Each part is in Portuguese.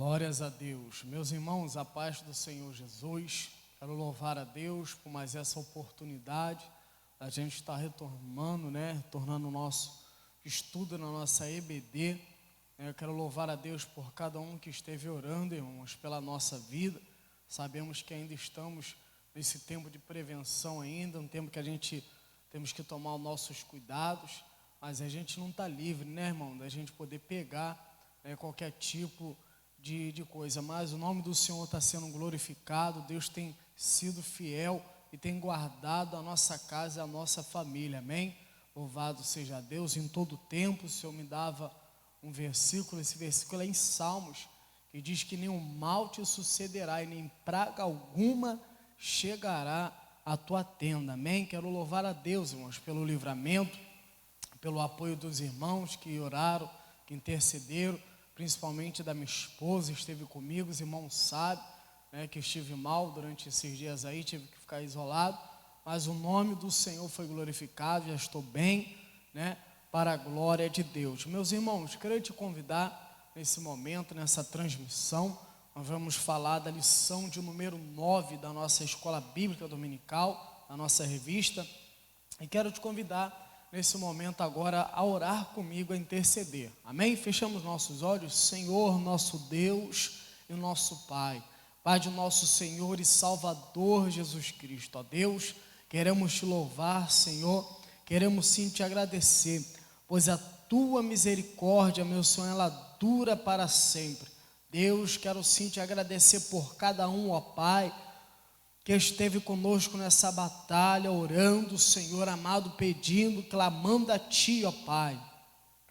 Glórias a Deus. Meus irmãos, a paz do Senhor Jesus. Quero louvar a Deus por mais essa oportunidade. A gente está retornando o nosso estudo na nossa EBD. Eu quero louvar a Deus por cada um que esteve orando, irmãos, pela nossa vida. Sabemos que ainda estamos nesse tempo de prevenção ainda, um tempo que a gente temos que tomar os nossos cuidados, mas a gente não está livre, né, irmão, da gente poder pegar qualquer tipo de coisa, mas o nome do Senhor está sendo glorificado. Deus tem sido fiel e tem guardado a nossa casa e a nossa família, amém? Louvado seja Deus. Em todo tempo o Senhor me dava um versículo, esse versículo é em Salmos, que diz que nenhum mal te sucederá e nem praga alguma chegará à tua tenda, amém? Quero louvar a Deus, irmãos, pelo livramento, pelo apoio dos irmãos que oraram, que intercederam, principalmente da minha esposa, esteve comigo. Os irmãos sabem, que eu estive mal durante esses dias aí, tive que ficar isolado, mas o nome do Senhor foi glorificado, já estou bem, para a glória de Deus. Meus irmãos, quero te convidar nesse momento, nessa transmissão. Nós vamos falar da lição de número 9 da nossa Escola Bíblica Dominical, da nossa revista, e quero te convidar nesse momento agora a orar comigo, a interceder, amém? Fechamos nossos olhos. Senhor, nosso Deus e nosso Pai, Pai de nosso Senhor e Salvador Jesus Cristo, ó Deus, queremos te louvar, Senhor, queremos sim te agradecer, pois a tua misericórdia, meu Senhor, ela dura para sempre. Deus, quero sim te agradecer por cada um, ó Pai, que esteve conosco nessa batalha, orando, Senhor amado, pedindo, clamando a Ti, ó Pai.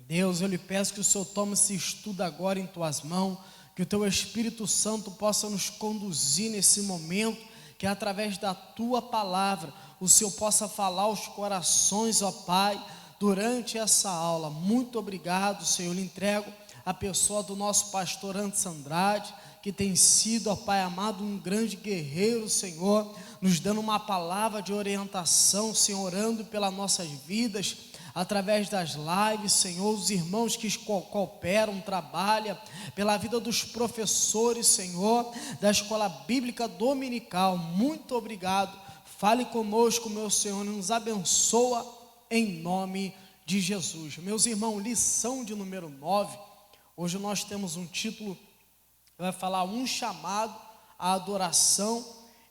Deus, eu lhe peço que o Senhor tome esse estudo agora em Tuas mãos, que o Teu Espírito Santo possa nos conduzir nesse momento, que através da Tua palavra, o Senhor possa falar aos corações, ó Pai, durante essa aula. Muito obrigado, Senhor, eu lhe entrego a pessoa do nosso pastor Antes Andrade, que tem sido, ó Pai amado, um grande guerreiro, Senhor, nos dando uma palavra de orientação, Senhor, orando pelas nossas vidas, através das lives, Senhor, os irmãos que cooperam, trabalham, pela vida dos professores, Senhor, da Escola Bíblica Dominical. Muito obrigado, fale conosco, meu Senhor, e nos abençoa em nome de Jesus. Meus irmãos, lição de número 9, hoje nós temos um título, vai falar um chamado à adoração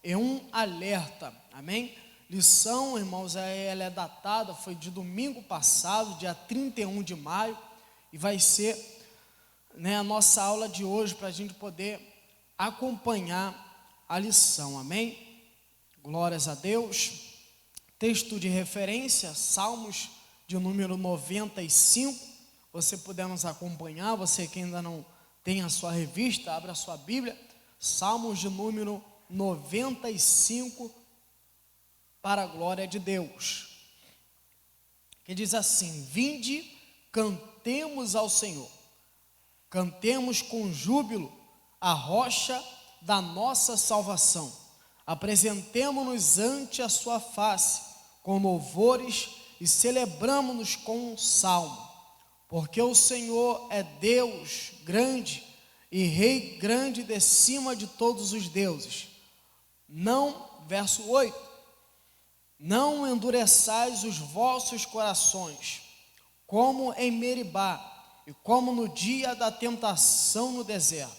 e um alerta, amém? Lição, irmãos, ela é datada, foi de domingo passado, dia 31 de maio, e vai ser a nossa aula de hoje, para a gente poder acompanhar a lição, amém? Glórias a Deus. Texto de referência, Salmos de número 95, você puder nos acompanhar, você que ainda não tem a sua revista, abra a sua Bíblia, Salmos de número 95, para a glória de Deus, que diz assim: vinde, cantemos ao Senhor, cantemos com júbilo a rocha da nossa salvação, apresentemo-nos ante a sua face com louvores e celebramo-nos com um salmo, porque o Senhor é Deus grande e Rei grande de cima de todos os deuses. Não, verso 8, não endureçais os vossos corações, como em Meribá, e como no dia da tentação no deserto,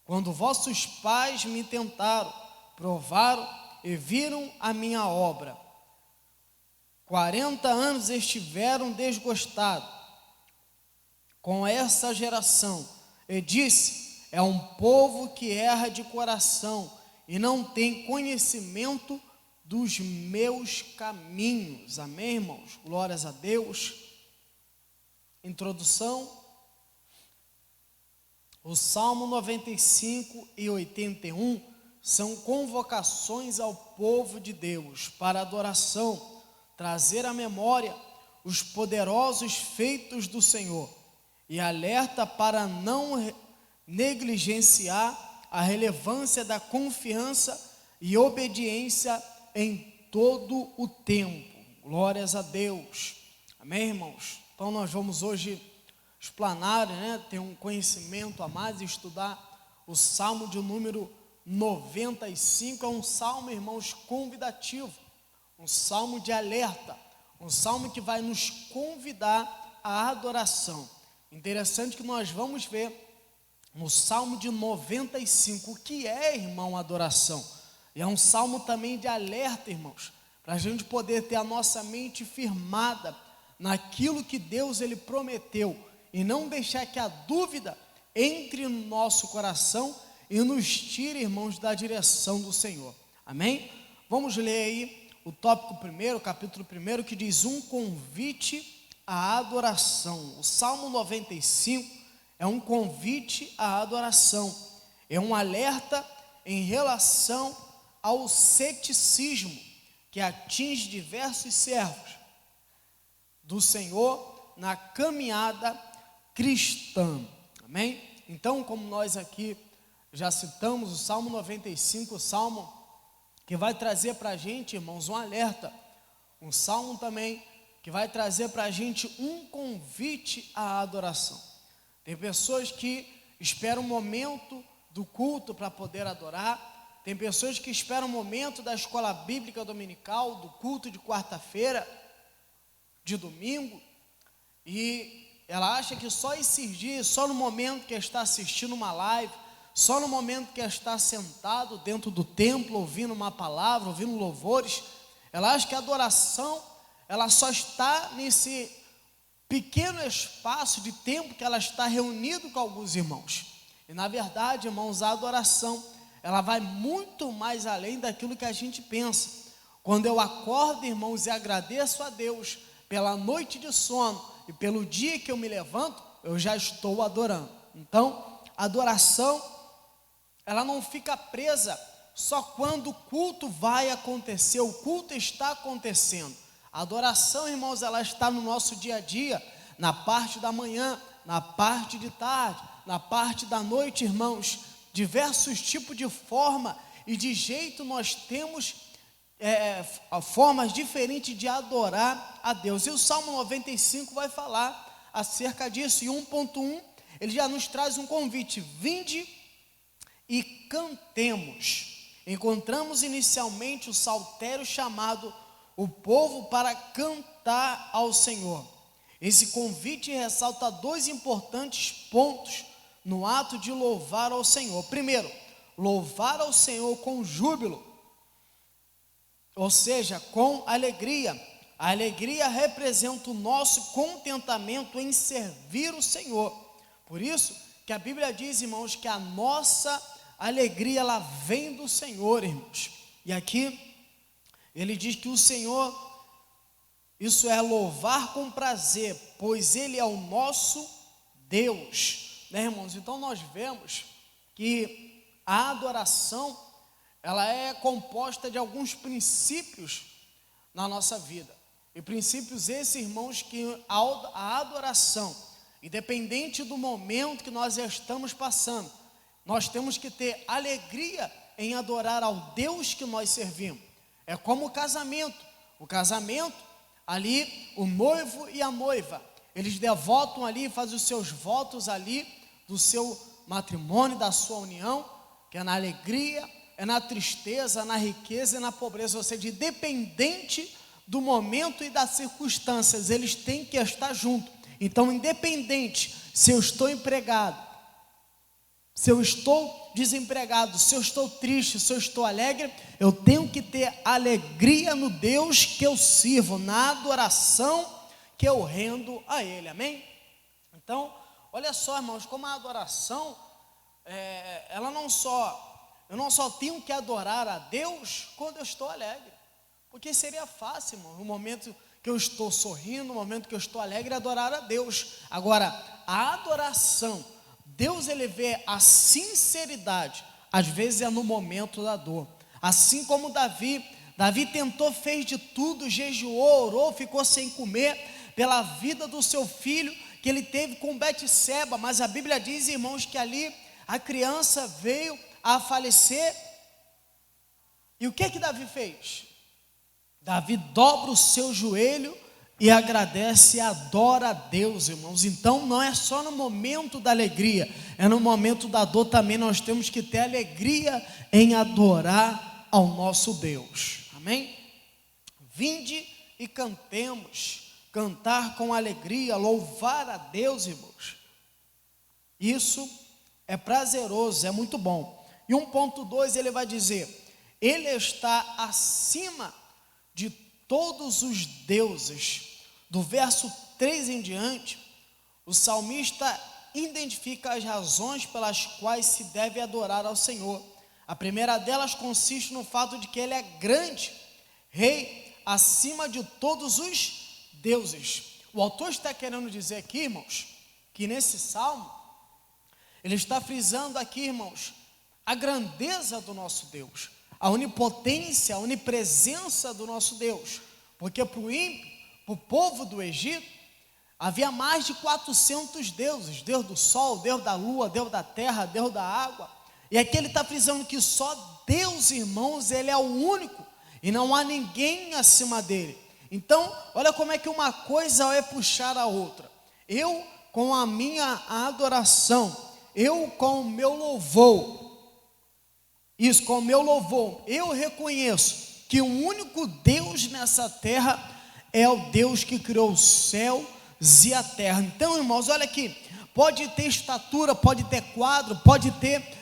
quando vossos pais me tentaram, provaram e viram a minha obra. 40 anos estiveram desgostados com essa geração, e disse: é um povo que erra de coração e não tem conhecimento dos meus caminhos. Amém, irmãos? Glórias a Deus. Introdução. O Salmo 95 e 81 são convocações ao povo de Deus para adoração, trazer à memória os poderosos feitos do Senhor, e alerta para não negligenciar a relevância da confiança e obediência em todo o tempo. Glórias a Deus. Amém, irmãos? Então nós vamos hoje explanar, ter um conhecimento a mais e estudar O salmo de número 95 é um salmo, irmãos, convidativo, um salmo de alerta, um salmo que vai nos convidar à adoração. Interessante que nós vamos ver no salmo de 95 o que é, irmão, adoração. E é um salmo também de alerta, irmãos, para a gente poder ter a nossa mente firmada naquilo que Deus ele prometeu e não deixar que a dúvida entre no nosso coração e nos tire, irmãos, da direção do Senhor. Amém? Vamos ler aí o tópico primeiro, o capítulo 1, que diz um convite à adoração. O Salmo 95 é um convite à adoração, é um alerta em relação ao ceticismo que atinge diversos servos do Senhor na caminhada cristã. Amém? Então, como nós aqui já citamos, o Salmo 95, o Salmo que vai trazer para a gente, irmãos, um alerta, um Salmo também que vai trazer para a gente um convite à adoração. Tem pessoas que esperam o momento do culto para poder adorar, tem pessoas que esperam o momento da escola bíblica dominical, do culto de quarta-feira, de domingo, e ela acha que só esses dias, só no momento que está assistindo uma live, só no momento que está sentado dentro do templo, ouvindo uma palavra, ouvindo louvores, ela acha que a adoração, ela só está nesse pequeno espaço de tempo que ela está reunido com alguns irmãos. E na verdade, irmãos, a adoração, ela vai muito mais além daquilo que a gente pensa. Quando eu acordo, irmãos, e agradeço a Deus pela noite de sono e pelo dia que eu me levanto, eu já estou adorando. Então, a adoração, ela não fica presa só quando o culto vai acontecer, o culto está acontecendo. A adoração, irmãos, ela está no nosso dia a dia, na parte da manhã, na parte de tarde, na parte da noite, irmãos. Diversos tipos de forma e de jeito nós temos formas diferentes de adorar a Deus. E o Salmo 95 vai falar acerca disso. E 1.1, ele já nos traz um convite: vinde e cantemos. Encontramos inicialmente o saltério chamado o povo para cantar ao Senhor. Esse convite ressalta dois importantes pontos no ato de louvar ao Senhor. Primeiro, louvar ao Senhor com júbilo, ou seja, com alegria. A alegria representa o nosso contentamento em servir o Senhor. Por isso que a Bíblia diz, irmãos, que a nossa alegria, ela vem do Senhor, irmãos. E aqui ele diz que o Senhor, isso é louvar com prazer, pois Ele é o nosso Deus. Né, irmãos? Então nós vemos que a adoração, ela é composta de alguns princípios na nossa vida. E princípios esses, irmãos, que a adoração, independente do momento que nós estamos passando, nós temos que ter alegria em adorar ao Deus que nós servimos. É como o casamento. O casamento, ali, o noivo e a noiva, eles devotam ali, fazem os seus votos ali, do seu matrimônio, da sua união, que é na alegria, é na tristeza, na riqueza e na pobreza. Ou seja, independente do momento e das circunstâncias, eles têm que estar juntos. Então, independente se eu estou empregado, se eu estou desempregado, se eu estou triste, se eu estou alegre, eu tenho que ter alegria no Deus que eu sirvo, na adoração que eu rendo a Ele. Amém? Então, olha só, irmãos, como a adoração, eu não só tenho que adorar a Deus quando eu estou alegre, porque seria fácil, irmão, no momento que eu estou sorrindo, no momento que eu estou alegre, adorar a Deus. Agora, a adoração, Deus, ele vê a sinceridade, às vezes é no momento da dor. Assim como Davi tentou, fez de tudo, jejuou, orou, ficou sem comer pela vida do seu filho, que ele teve com Betseba, mas a Bíblia diz, irmãos, que ali a criança veio a falecer. E o que Davi fez? Davi dobra o seu joelho e agradece e adora a Deus, irmãos. Então não é só no momento da alegria, é no momento da dor também. Nós temos que ter alegria em adorar ao nosso Deus, amém? Vinde e cantemos, cantar com alegria, louvar a Deus, irmãos. Isso é prazeroso, é muito bom. E 1.2 ele vai dizer: Ele está acima de todos os deuses. Do verso 3 em diante, o salmista identifica as razões pelas quais se deve adorar ao Senhor. A primeira delas consiste no fato de que Ele é grande, rei, acima de todos os deuses. O autor está querendo dizer aqui, irmãos, que nesse salmo, ele está frisando aqui, irmãos, a grandeza do nosso Deus, a onipotência, a onipresença do nosso Deus. Porque para o ímpio, para o povo do Egito, havia mais de 400 deuses: Deus do sol, Deus da lua, Deus da terra, Deus da água. E aqui ele está frisando que só Deus, irmãos, Ele é o único, e não há ninguém acima dele. Então, olha como é que uma coisa é puxar a outra. Eu com a minha adoração, eu com o meu louvor, com o meu louvor, eu reconheço que o único Deus nessa terra é o Deus que criou os céus e a terra. Então, irmãos, olha aqui, pode ter estatura, pode ter quadro, pode ter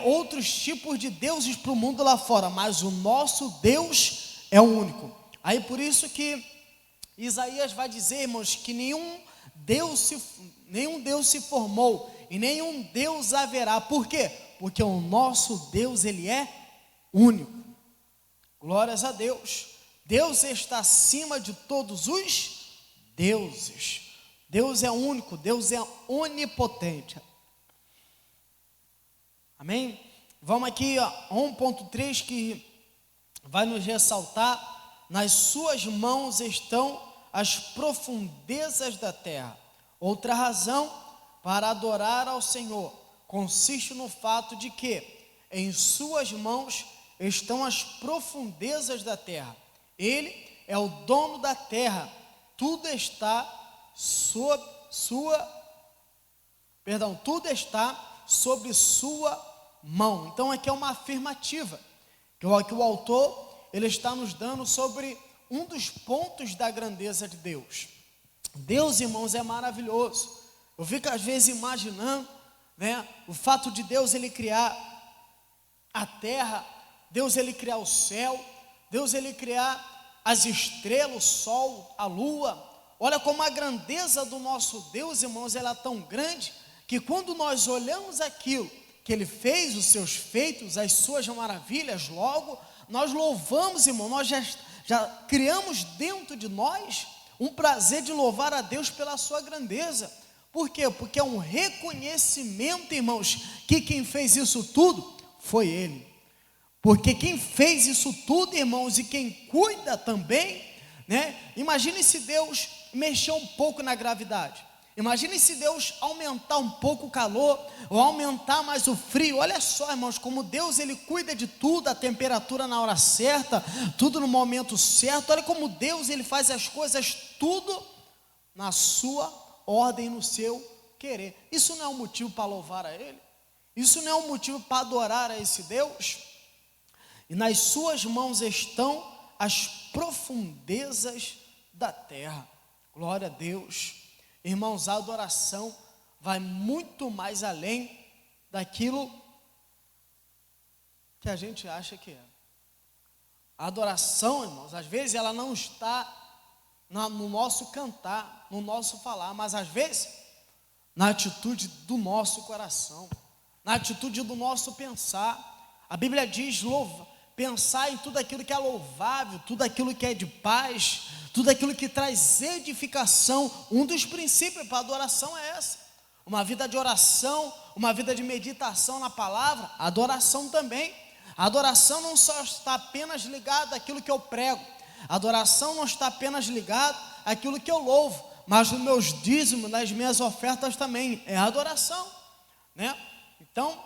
outros tipos de deuses para o mundo lá fora, mas o nosso Deus é o único. Aí por isso que Isaías vai dizer, irmãos, que nenhum Deus se formou e nenhum Deus haverá. Por quê? Porque o nosso Deus, Ele é único. Glórias a Deus. Deus está acima de todos os deuses. Deus é único, Deus é onipotente. Amém? Vamos aqui a 1.3 que vai nos ressaltar: nas suas mãos estão as profundezas da terra. Outra razão para adorar ao Senhor consiste no fato de que em suas mãos estão as profundezas da terra. Ele é o dono da terra, tudo está sobre sua mão. Então aqui é uma afirmativa que o autor ele está nos dando sobre um dos pontos da grandeza de Deus. Deus, irmãos, é maravilhoso. Eu fico às vezes imaginando, né, o fato de Deus ele criar a terra, Deus ele criar o céu, Deus ele criar as estrelas, o sol, a lua. Olha como a grandeza do nosso Deus, irmãos, ela é tão grande que quando nós olhamos aquilo que Ele fez, os seus feitos, as suas maravilhas, logo nós louvamos, irmão, nós já criamos dentro de nós um prazer de louvar a Deus pela sua grandeza. Por quê? Porque é um reconhecimento, irmãos, que quem fez isso tudo foi Ele. Porque quem fez isso tudo, irmãos, e quem cuida também, né? Imagine se Deus mexer um pouco na gravidade. Imagine se Deus aumentar um pouco o calor, ou aumentar mais o frio. Olha só, irmãos, como Deus ele cuida de tudo, a temperatura na hora certa, tudo no momento certo. Olha como Deus ele faz as coisas tudo na sua ordem, no seu querer. Isso não é um motivo para louvar a Ele? Isso não é um motivo para adorar a esse Deus? E nas suas mãos estão as profundezas da terra. Glória a Deus. Irmãos, a adoração vai muito mais além daquilo que a gente acha que é. A adoração, irmãos, às vezes ela não está no nosso cantar, no nosso falar, mas às vezes na atitude do nosso coração, na atitude do nosso pensar. A Bíblia diz: pensar em tudo aquilo que é louvável, tudo aquilo que é de paz, tudo aquilo que traz edificação. Um dos princípios para a adoração é essa: uma vida de oração, uma vida de meditação na palavra. A adoração também. A adoração não só está apenas ligada àquilo que eu prego, a adoração não está apenas ligada àquilo que eu louvo, mas nos meus dízimos, nas minhas ofertas também é adoração, né? Então,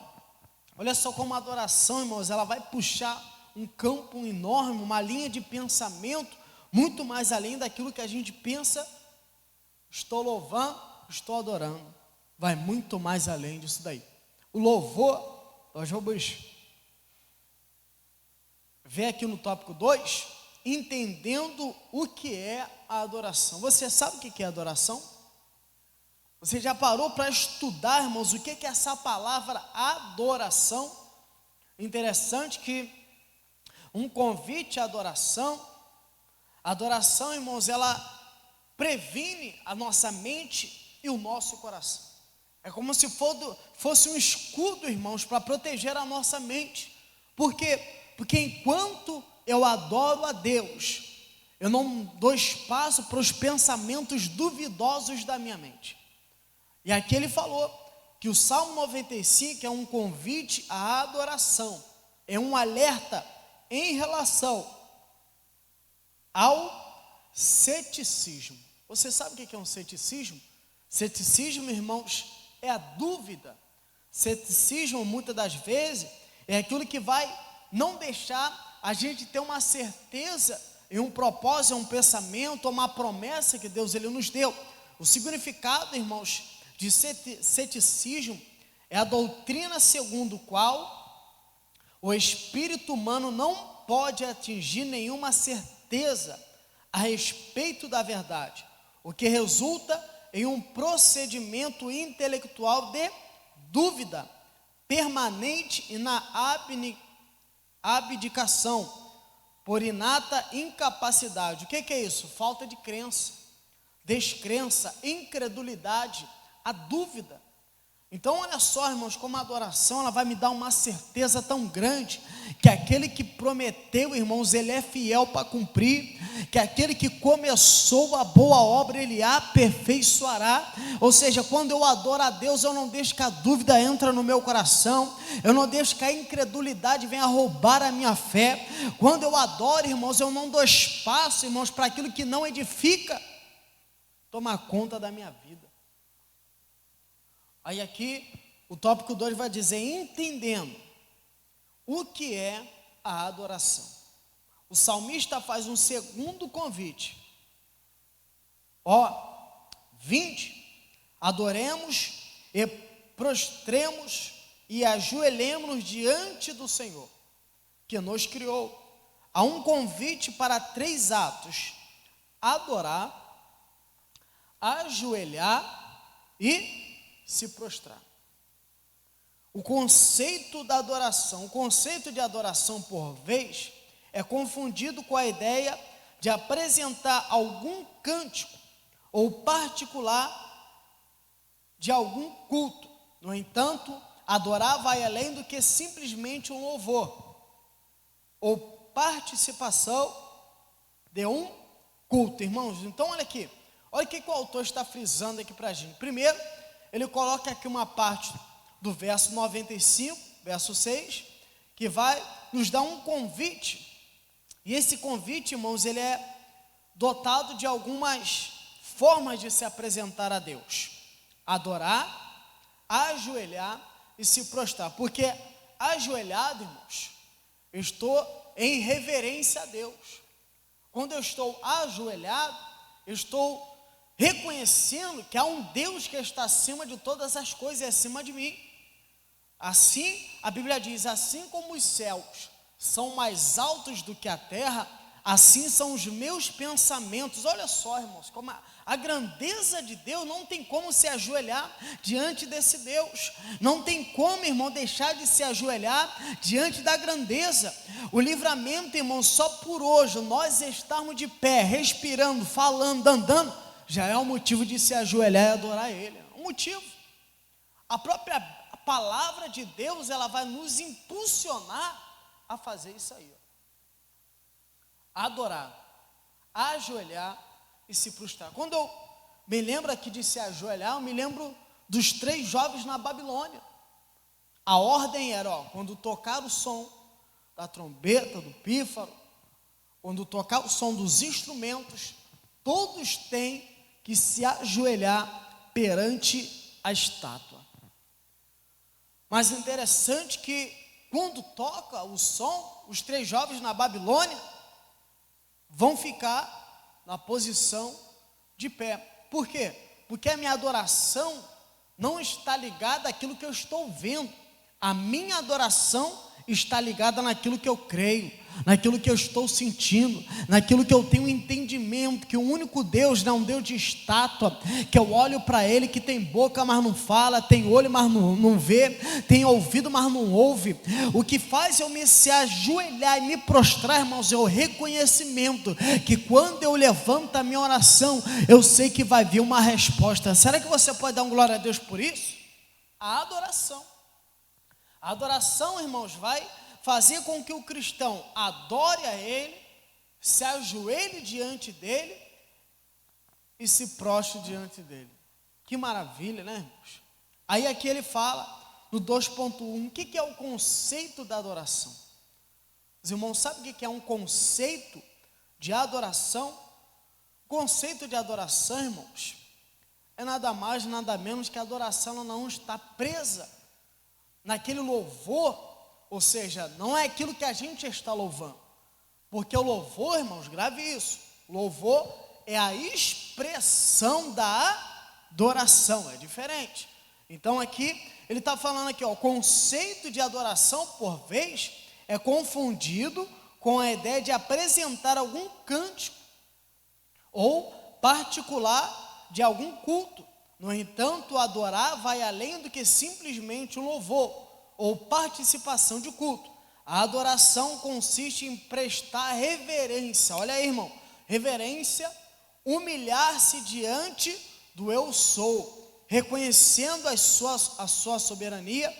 olha só como a adoração, irmãos, ela vai puxar um campo enorme, uma linha de pensamento muito mais além daquilo que a gente pensa. Estou louvando, estou adorando. Vai muito mais além disso daí. O louvor, nós vamos ver aqui no tópico 2, entendendo o que é a adoração. Você sabe o que é adoração? Você já parou para estudar, irmãos, o que é essa palavra adoração? Interessante que um convite à adoração, irmãos, ela previne a nossa mente e o nosso coração. É como se fosse um escudo, irmãos, para proteger a nossa mente. Por quê? Porque enquanto eu adoro a Deus, eu não dou espaço para os pensamentos duvidosos da minha mente. E aqui ele falou que o Salmo 95 é um convite à adoração, é um alerta em relação ao ceticismo. Você sabe o que é um ceticismo? Ceticismo, irmãos, é a dúvida. Ceticismo, muitas das vezes, é aquilo que vai não deixar a gente ter uma certeza em um propósito, um pensamento, uma promessa que Deus ele nos deu. O significado, irmãos, de ceticismo é a doutrina segundo a qual o espírito humano não pode atingir nenhuma certeza a respeito da verdade, o que resulta em um procedimento intelectual de dúvida permanente e na abdicação por inata incapacidade. O que é isso? Falta de crença, descrença, incredulidade, a dúvida. Então olha só, irmãos, como a adoração ela vai me dar uma certeza tão grande, que aquele que prometeu, irmãos, ele é fiel para cumprir, que aquele que começou a boa obra, ele aperfeiçoará. Ou seja, quando eu adoro a Deus, eu não deixo que a dúvida entre no meu coração, eu não deixo que a incredulidade venha roubar a minha fé. Quando eu adoro, irmãos, eu não dou espaço, irmãos, para aquilo que não edifica tomar conta da minha vida. Aí aqui, o tópico 2 vai dizer, entendendo o que é a adoração. O salmista faz um segundo convite. Vinde, adoremos e prostremos e ajoelhemos diante do Senhor, que nos criou. Há um convite para 3 atos: adorar, ajoelhar e se prostrar. O conceito da adoração, o conceito de adoração, por vez, é confundido com a ideia de apresentar algum cântico ou particular de algum culto. No entanto, adorar vai além do que simplesmente um louvor ou participação de um culto, irmãos. Então olha aqui, olha o que o autor está frisando aqui para a gente. Primeiro, ele coloca aqui uma parte do verso 95, verso 6, que vai nos dar um convite. E esse convite, irmãos, ele é dotado de algumas formas de se apresentar a Deus: adorar, ajoelhar e se prostrar. Porque ajoelhado, irmãos, eu estou em reverência a Deus. Quando eu estou ajoelhado, eu estou reconhecendo que há um Deus que está acima de todas as coisas e acima de mim. Assim, a Bíblia diz, assim como os céus são mais altos do que a terra, assim são os meus pensamentos. Olha só, irmãos, como a grandeza de Deus, não tem como se ajoelhar diante desse Deus. Não tem como, irmão, deixar de se ajoelhar diante da grandeza. O livramento, irmão, só por hoje, nós estarmos de pé, respirando, falando, andando, já é um motivo de se ajoelhar e adorar Ele. Um motivo. A própria palavra de Deus, ela vai nos impulsionar a fazer isso aí. Adorar, ajoelhar e se prostrar. Quando eu me lembro aqui de se ajoelhar, eu me lembro dos 3 jovens na Babilônia. A ordem era, quando tocar o som da trombeta, do pífaro, quando tocar o som dos instrumentos, todos têm que se ajoelhar perante a estátua. Mas interessante que quando toca o som, os 3 jovens na Babilônia vão ficar na posição de pé. Por quê? Porque a minha adoração não está ligada àquilo que eu estou vendo. A minha adoração está ligada naquilo que eu creio, naquilo que eu estou sentindo, naquilo que eu tenho entendimento, que o único Deus não é um Deus de estátua, que eu olho para Ele, que tem boca, mas não fala, tem olho, mas não vê, tem ouvido, mas não ouve. O que faz eu me se ajoelhar e me prostrar, irmãos, é o reconhecimento, que quando eu levanto a minha oração, eu sei que vai vir uma resposta. Será que você pode dar um glória a Deus por isso? A adoração. A adoração, irmãos, vai fazer com que o cristão adore a Ele, se ajoelhe diante dEle e se prostre diante dEle. Que maravilha, né, irmãos? Aí aqui ele fala no 2.1, o que é o conceito da adoração? Os irmãos sabem o que é um conceito de adoração? O conceito de adoração, irmãos, é nada mais, nada menos que a adoração ela não está presa naquele louvor, ou seja, não é aquilo que a gente está louvando, porque o louvor, irmãos, grave isso, louvor é a expressão da adoração, é diferente. Então aqui, ele está falando aqui, ó, o conceito de adoração, por vez, é confundido com a ideia de apresentar algum cântico, ou particular de algum culto. No entanto, adorar vai além do que simplesmente um louvor ou participação de culto. A adoração consiste em prestar reverência. Olha aí, irmão, reverência, humilhar-se diante do eu sou, reconhecendo a sua soberania,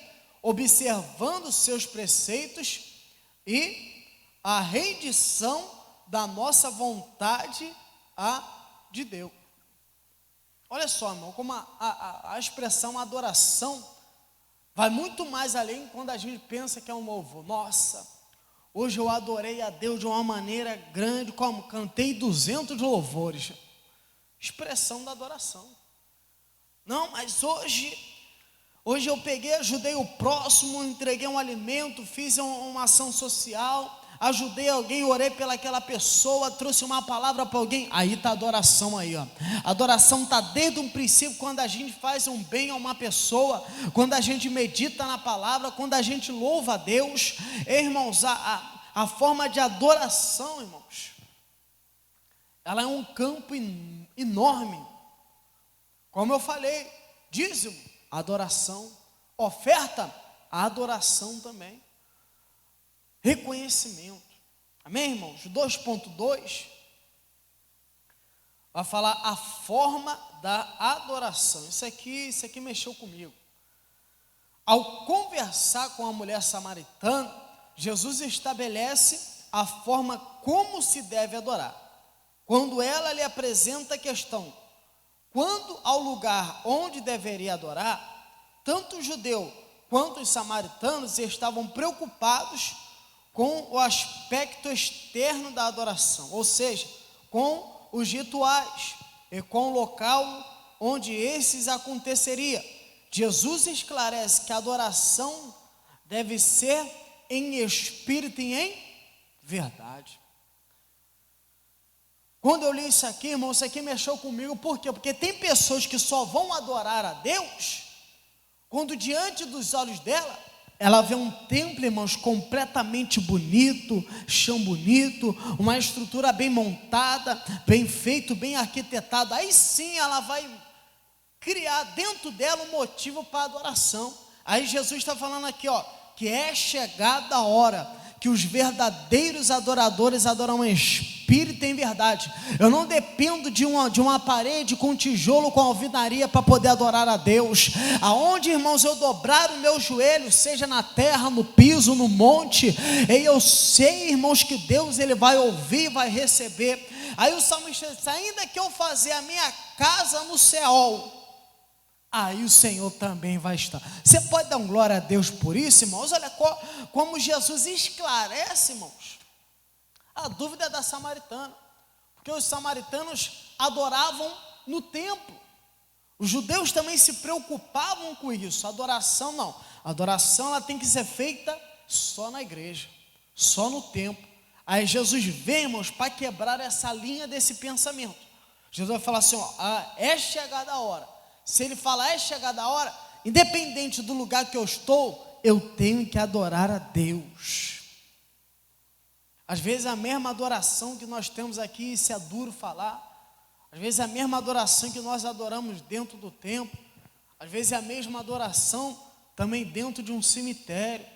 observando os seus preceitos e a rendição da nossa vontade a de Deus. Olha só, irmão, como a expressão adoração vai muito mais além quando a gente pensa que é um louvor. Nossa, hoje eu adorei a Deus de uma maneira grande, como cantei 200 louvores. Expressão da adoração. Não, mas hoje eu peguei, ajudei o próximo, entreguei um alimento, fiz uma ação social, ajudei alguém, orei pelaquela pessoa, trouxe uma palavra para alguém. Aí está a adoração aí, ó. A adoração está desde um princípio, quando a gente faz um bem a uma pessoa, quando a gente medita na palavra, quando a gente louva a Deus. Irmãos, a forma de adoração, irmãos, ela é um campo enorme. Como eu falei, dízimo, adoração, oferta, adoração também. Reconhecimento. Amém, irmãos? 2.2 vai falar a forma da adoração. Isso aqui mexeu comigo. Ao conversar com a mulher samaritana, Jesus estabelece a forma como se deve adorar. Quando ela lhe apresenta a questão, quando ao lugar onde deveria adorar, tanto o judeu quanto os samaritanos estavam preocupados com o aspecto externo da adoração, ou seja, com os rituais e com o local onde esses aconteceria. Jesus esclarece que a adoração deve ser em espírito e em verdade. Quando eu li isso aqui, irmão, isso aqui mexeu comigo. Por quê? Porque tem pessoas que só vão adorar a Deus quando diante dos olhos dela ela vê um templo, irmãos, completamente bonito, chão bonito, uma estrutura bem montada, bem feito, bem arquitetado. Aí sim ela vai criar dentro dela um motivo para adoração. Aí Jesus está falando aqui, ó, que é chegada a hora que os verdadeiros adoradores adoram em espírito e em verdade. Eu não dependo de uma parede com tijolo, com alvenaria para poder adorar a Deus. Aonde, irmãos, eu dobrar o meu joelho, seja na terra, no piso, no monte, e eu sei, irmãos, que Deus ele vai ouvir, vai receber. Aí o salmista diz, ainda que eu fazer a minha casa no céu, aí o Senhor também vai estar. Você pode dar um glória a Deus por isso, irmãos? Olha como Jesus esclarece, irmãos, a dúvida da samaritana. Porque os samaritanos adoravam no templo. Os judeus também se preocupavam com isso. A adoração não. A adoração ela tem que ser feita só na igreja, só no templo. Aí Jesus vem, irmãos, para quebrar essa linha desse pensamento. Jesus vai falar assim, é chegada a hora. Se ele falar é chegada a hora, independente do lugar que eu estou, eu tenho que adorar a Deus. Às vezes a mesma adoração que nós temos aqui, isso é duro falar. Às vezes a mesma adoração que nós adoramos dentro do templo. Às vezes é a mesma adoração também dentro de um cemitério.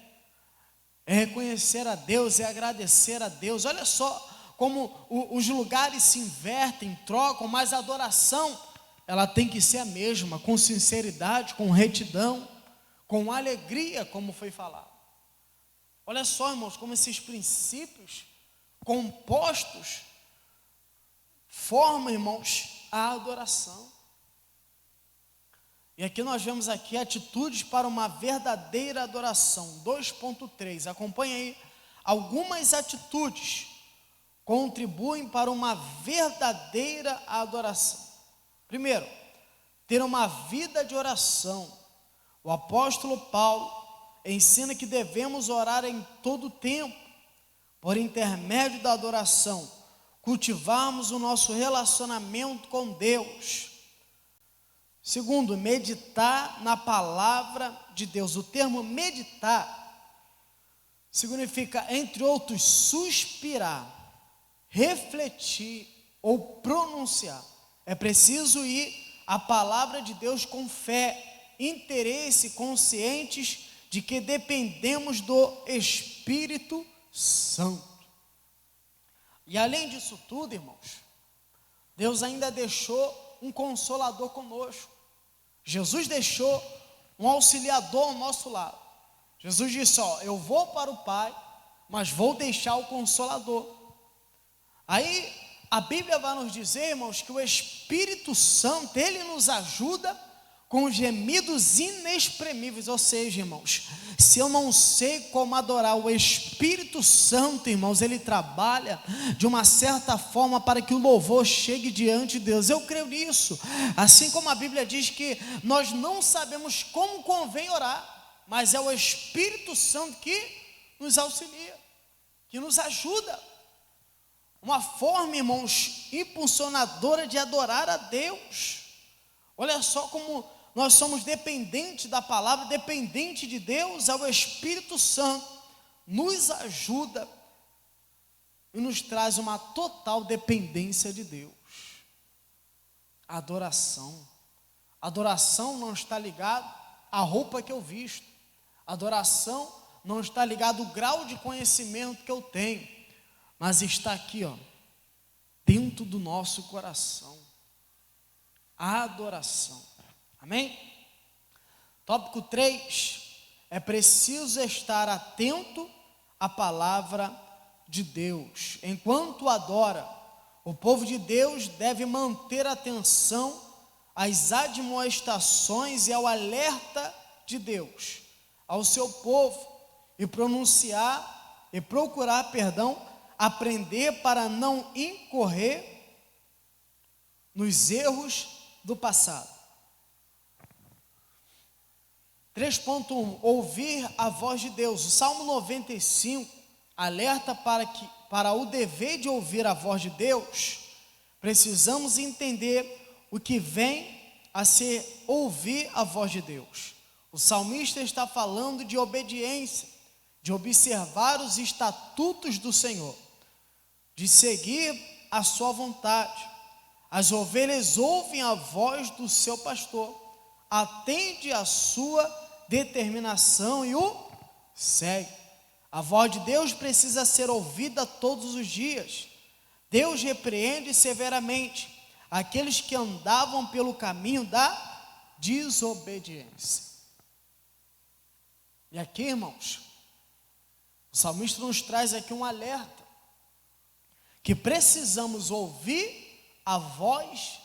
É reconhecer a Deus, é agradecer a Deus. Olha só como os lugares se invertem, trocam, mas a adoração, ela tem que ser a mesma, com sinceridade, com retidão, com alegria, como foi falado. Olha só, irmãos, como esses princípios compostos formam, irmãos, a adoração. E aqui nós vemos aqui atitudes para uma verdadeira adoração. 2.3, acompanha aí. Algumas atitudes contribuem para uma verdadeira adoração. Primeiro, ter uma vida de oração. O apóstolo Paulo ensina que devemos orar em todo o tempo, por intermédio da adoração, cultivarmos o nosso relacionamento com Deus. Segundo, meditar na palavra de Deus. O termo meditar significa, entre outros, suspirar, refletir ou pronunciar. É preciso ir à palavra de Deus com fé, interesse, conscientes de que dependemos do Espírito Santo. E além disso tudo, irmãos, Deus ainda deixou um consolador conosco. Jesus deixou um auxiliador ao nosso lado. Jesus disse, eu vou para o Pai, mas vou deixar o consolador. Aí a Bíblia vai nos dizer, irmãos, que o Espírito Santo, ele nos ajuda com gemidos inexprimíveis. Ou seja, irmãos, se eu não sei como adorar, o Espírito Santo, irmãos, ele trabalha de uma certa forma para que o louvor chegue diante de Deus. Eu creio nisso. Assim como a Bíblia diz que nós não sabemos como convém orar, mas é o Espírito Santo que nos auxilia, que nos ajuda. Uma forma, irmãos, impulsionadora de adorar a Deus. Olha só como nós somos dependentes da palavra, dependentes de Deus. É o Espírito Santo nos ajuda e nos traz uma total dependência de Deus. Adoração não está ligado à roupa que eu visto. Adoração não está ligado ao grau de conhecimento que eu tenho, mas está aqui, dentro do nosso coração. A adoração. Amém? Tópico 3, é preciso estar atento à palavra de Deus. Enquanto adora, o povo de Deus deve manter atenção às admoestações e ao alerta de Deus ao seu povo e procurar aprender para não incorrer nos erros do passado. 3.1, ouvir a voz de Deus. O Salmo 95 alerta para o dever de ouvir a voz de Deus. Precisamos entender o que vem a ser ouvir a voz de Deus. O salmista está falando de obediência, de observar os estatutos do Senhor, de seguir a sua vontade. As ovelhas ouvem a voz do seu pastor, atende a sua determinação e o segue. A voz de Deus precisa ser ouvida todos os dias. Deus repreende severamente aqueles que andavam pelo caminho da desobediência. E aqui, irmãos, o salmista nos traz aqui um alerta, que precisamos ouvir a voz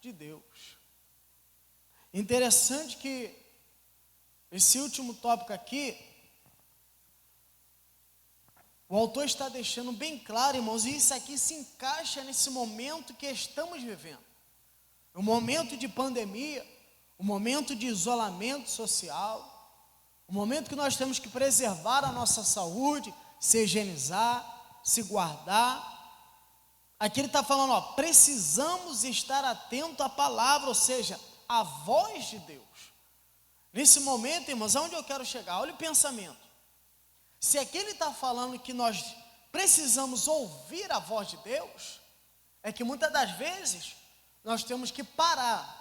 de Deus. Interessante que esse último tópico aqui, o autor está deixando bem claro, irmãos, e isso aqui se encaixa nesse momento que estamos vivendo. Um momento de pandemia, um momento de isolamento social, um momento que nós temos que preservar a nossa saúde, se higienizar, se guardar. Aqui ele está falando, precisamos estar atento à palavra, ou seja, à voz de Deus. Nesse momento, irmãos, aonde eu quero chegar? Olha o pensamento. Se aqui ele está falando que nós precisamos ouvir a voz de Deus, é que muitas das vezes nós temos que parar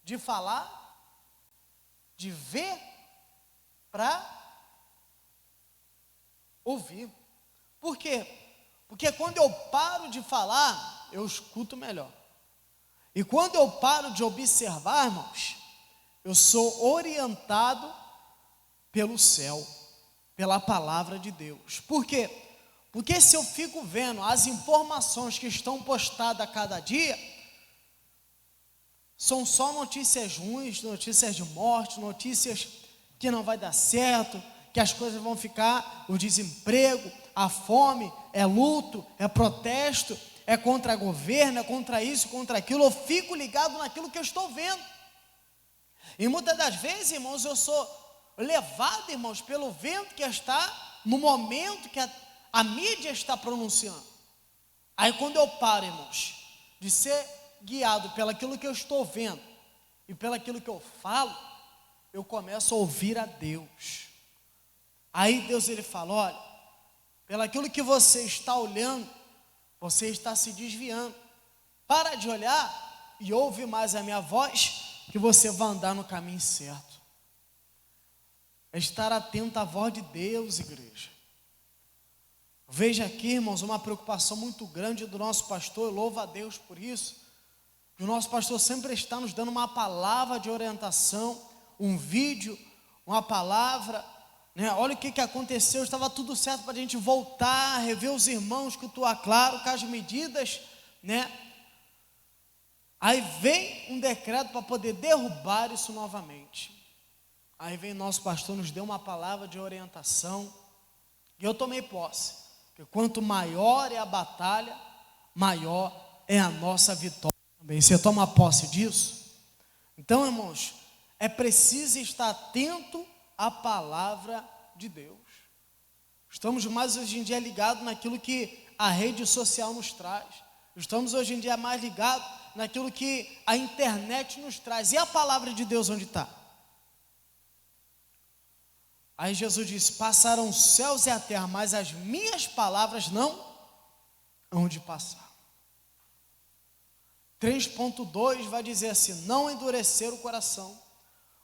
de falar, de ver, para ouvir. Por quê? Porque quando eu paro de falar, eu escuto melhor. E quando eu paro de observar, irmãos, eu sou orientado pelo céu, pela palavra de Deus. Por quê? Porque se eu fico vendo as informações que estão postadas a cada dia, são só notícias ruins, notícias de morte, notícias que não vai dar certo, que as coisas vão ficar, o desemprego, a fome, é luto, é protesto, é contra governo, é contra isso, contra aquilo. Eu fico ligado naquilo que eu estou vendo. E muitas das vezes, irmãos, eu sou levado, irmãos, pelo vento que está no momento que a mídia está pronunciando. Aí quando eu paro, irmãos, de ser guiado pelaquilo que eu estou vendo e pelaquilo que eu falo, eu começo a ouvir a Deus. Aí Deus, ele fala, olha, pelaquilo que você está olhando, você está se desviando. Para de olhar e ouve mais a minha voz, que você vai andar no caminho certo. É estar atento à voz de Deus, igreja. Veja aqui, irmãos, uma preocupação muito grande do nosso pastor, eu louvo a Deus por isso, que o nosso pastor sempre está nos dando uma palavra de orientação, um vídeo, uma palavra, né? Olha o que aconteceu, estava tudo certo para a gente voltar, rever os irmãos, cultuar claro, com as medidas, né? Aí vem um decreto para poder derrubar isso novamente. Aí vem nosso pastor, nos deu uma palavra de orientação, e eu tomei posse, porque quanto maior é a batalha, maior é a nossa vitória também. Você toma posse disso? Então, irmãos, é preciso estar atento à palavra de Deus. Estamos mais hoje em dia ligados naquilo que a rede social nos traz. Estamos hoje em dia mais ligados naquilo que a internet nos traz. E a palavra de Deus onde está? Aí Jesus disse, passarão os céus e a terra, mas as minhas palavras não hão de passar. 3.2 vai dizer assim, não endurecer o coração.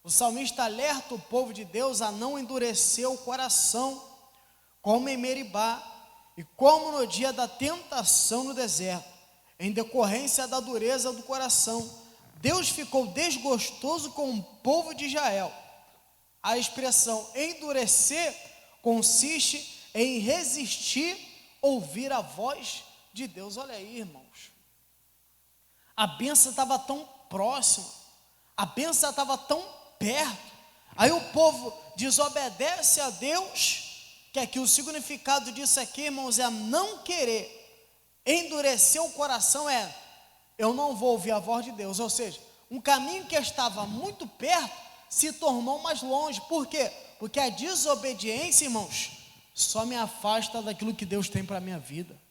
O salmista alerta o povo de Deus a não endurecer o coração, como em Meribá, e como no dia da tentação no deserto, em decorrência da dureza do coração. Deus ficou desgostoso com o povo de Israel. A expressão endurecer consiste em resistir, ouvir a voz de Deus. Olha aí, irmãos. A bênção estava tão próxima, a bênção estava tão perto. Aí o povo desobedece a Deus, que aqui o significado disso aqui, irmãos, é não querer. Endurecer o coração eu não vou ouvir a voz de Deus. Ou seja, um caminho que estava muito perto se tornou mais longe. Por quê? Porque a desobediência, irmãos, só me afasta daquilo que Deus tem para a minha vida.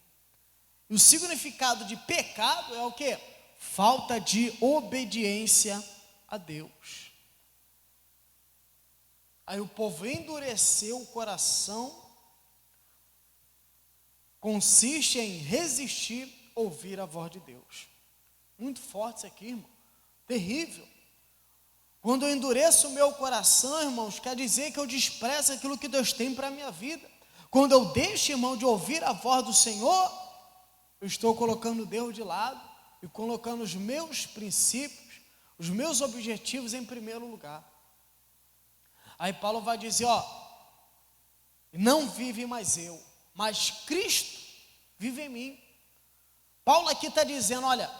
E o significado de pecado é o quê? Falta de obediência a Deus. Aí o povo endureceu o coração, consiste em resistir, ouvir a voz de Deus. Muito forte isso aqui, irmão. Terrível. Quando eu endureço o meu coração, irmãos, quer dizer que eu desprezo aquilo que Deus tem para a minha vida. Quando eu deixo, irmão, de ouvir a voz do Senhor, eu estou colocando Deus de lado e colocando os meus princípios, os meus objetivos em primeiro lugar. Aí Paulo vai dizer, não vive mais eu, mas Cristo vive em mim. Paulo aqui está dizendo, olha,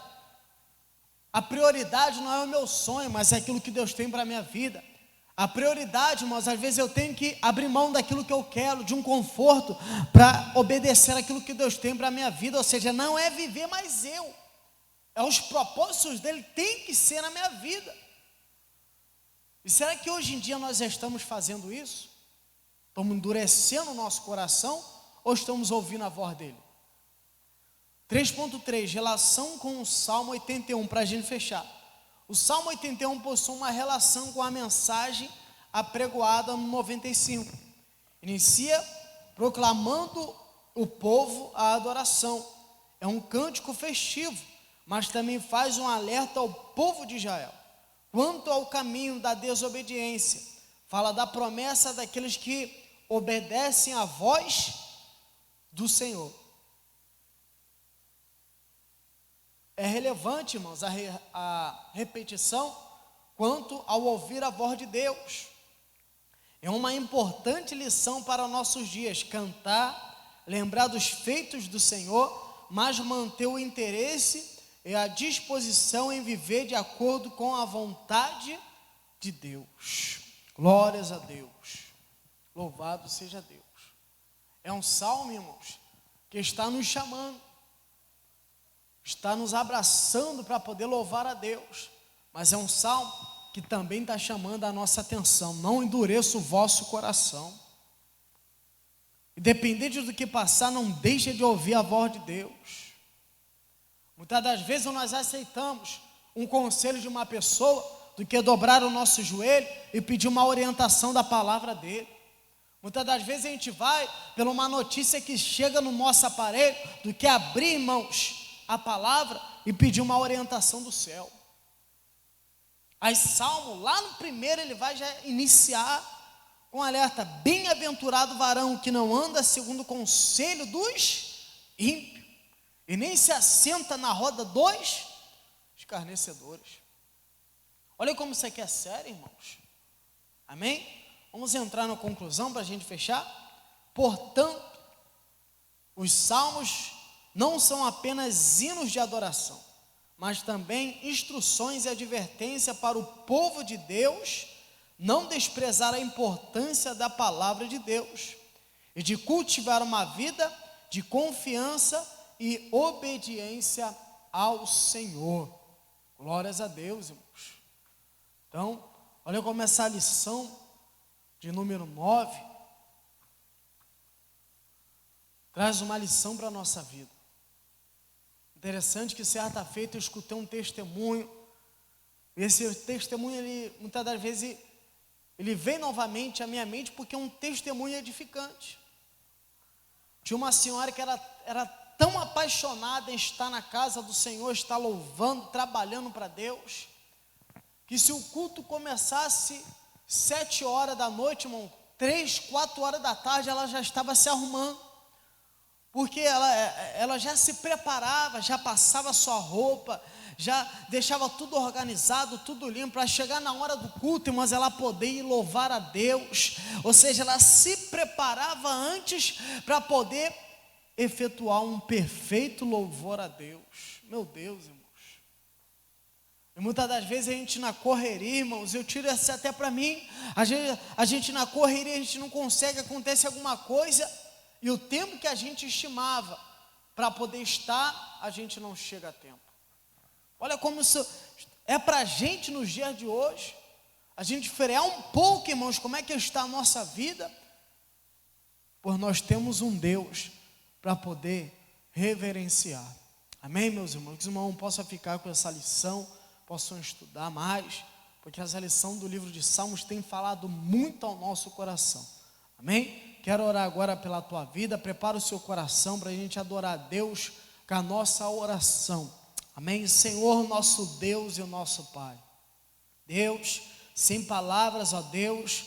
a prioridade não é o meu sonho, mas é aquilo que Deus tem para a minha vida. A prioridade, irmãos, às vezes eu tenho que abrir mão daquilo que eu quero, de um conforto, para obedecer aquilo que Deus tem para a minha vida. Ou seja, não é viver mais eu, é os propósitos dele tem que ser na minha vida. E será que hoje em dia nós estamos fazendo isso? Estamos endurecendo o nosso coração? ou estamos ouvindo a voz dele? 3.3, relação com o Salmo 81, para a gente fechar. O Salmo 81 possui uma relação com a mensagem apregoada no 95. Inicia proclamando o povo a adoração. É um cântico festivo, mas também faz um alerta ao povo de Israel. Quanto ao caminho da desobediência, fala da promessa daqueles que obedecem à voz do Senhor. É relevante, irmãos, a repetição quanto ao ouvir a voz de Deus. É uma importante lição para nossos dias, cantar, lembrar dos feitos do Senhor, mas manter o interesse e a disposição em viver de acordo com a vontade de Deus. Glórias a Deus. Louvado seja Deus. É um salmo, irmãos, que está nos chamando, está nos abraçando para poder louvar a Deus, mas é um salmo que também está chamando a nossa atenção. Não endureça o vosso coração. Independente do que passar, não deixe de ouvir a voz de Deus. Muitas das vezes nós aceitamos um conselho de uma pessoa do que dobrar o nosso joelho e pedir uma orientação da palavra dele. Muitas das vezes a gente vai pela uma notícia que chega no nosso aparelho do que abrir, irmãos, a palavra e pedir uma orientação do céu. Aí Salmo, lá no primeiro, ele vai já iniciar com alerta: bem-aventurado o varão que não anda segundo o conselho dos ímpios, e nem se assenta na roda dos escarnecedores. Olha como isso aqui é sério, irmãos. Amém? Vamos entrar na conclusão para a gente fechar. Portanto, os salmos não são apenas hinos de adoração, mas também instruções e advertência para o povo de Deus não desprezar a importância da palavra de Deus e de cultivar uma vida de confiança e obediência ao Senhor. Glórias a Deus, irmãos. Então, olha como essa lição de número 9 traz uma lição para a nossa vida. Interessante que certa feita eu escutei um testemunho. Esse testemunho, muitas das vezes, ele vem novamente à minha mente porque é um testemunho edificante. Tinha uma senhora que era tão apaixonada em estar na casa do Senhor, estar louvando, trabalhando para Deus, que se o culto começasse 7 horas da noite, irmão, 3, 4 horas da tarde, ela já estava se arrumando. Porque ela já se preparava, já passava sua roupa, já deixava tudo organizado, tudo limpo, para chegar na hora do culto, mas ela poder ir louvar a Deus. Ou seja, ela se preparava antes para poder efetuar um perfeito louvor a Deus. Meu Deus, irmãos. E muitas das vezes a gente na correria, irmãos, eu tiro essa até para mim, a gente na correria, a gente não consegue, acontece alguma coisa, e o tempo que a gente estimava para poder estar, a gente não chega a tempo. Olha como isso é para a gente nos dias de hoje. A gente frear um pouco, irmãos, como é que está a nossa vida. Pois nós temos um Deus para poder reverenciar. Amém, meus irmãos? Que os irmãos possam ficar com essa lição, possam estudar mais, porque essa lição do livro de Salmos tem falado muito ao nosso coração. Amém? Quero orar agora pela tua vida. Prepara o seu coração para a gente adorar a Deus com a nossa oração. Amém? Senhor, nosso Deus e o nosso Pai. Deus, sem palavras, ó Deus,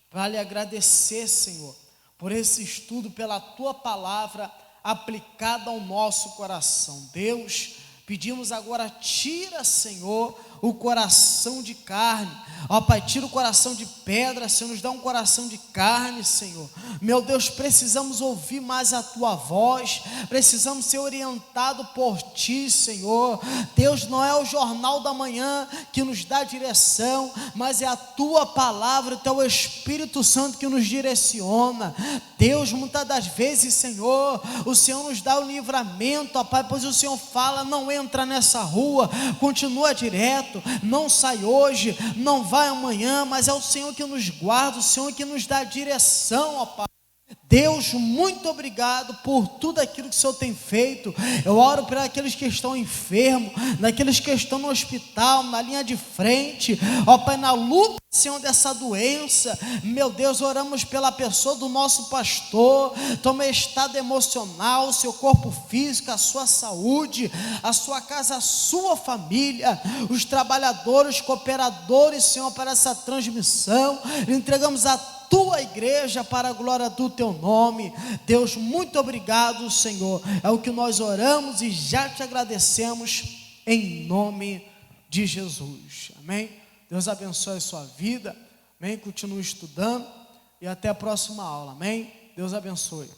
para lhe agradecer, Senhor, por esse estudo, pela tua palavra aplicada ao nosso coração. Deus, pedimos agora, tira, Senhor, o coração de carne. Ó Pai, tira o coração de pedra, Senhor, nos dá um coração de carne, Senhor. Meu Deus, precisamos ouvir mais a tua voz, precisamos ser orientados por ti, Senhor. Deus, não é o jornal da manhã que nos dá direção, mas é a tua palavra, o teu Espírito Santo que nos direciona. Deus, muitas das vezes, Senhor, o Senhor nos dá o livramento, ó Pai, pois o Senhor fala: não entra nessa rua, continua direto, não sai hoje, não vai amanhã, mas é o Senhor que nos guarda, o Senhor que nos dá direção, ó Pai. Deus, muito obrigado por tudo aquilo que o Senhor tem feito. Eu oro por aqueles que estão enfermos, naqueles que estão no hospital, na linha de frente, ó Pai, na luta, Senhor, dessa doença. Meu Deus, oramos pela pessoa do nosso pastor, toma estado emocional, o seu corpo físico, a sua saúde, a sua casa, a sua família, os trabalhadores, cooperadores, Senhor, para essa transmissão. Entregamos a tua igreja para a glória do teu nome. Deus, muito obrigado, Senhor. É o que nós oramos e já te agradecemos em nome de Jesus. Amém? Deus abençoe a sua vida. Amém? Continue estudando e até a próxima aula. Amém? Deus abençoe.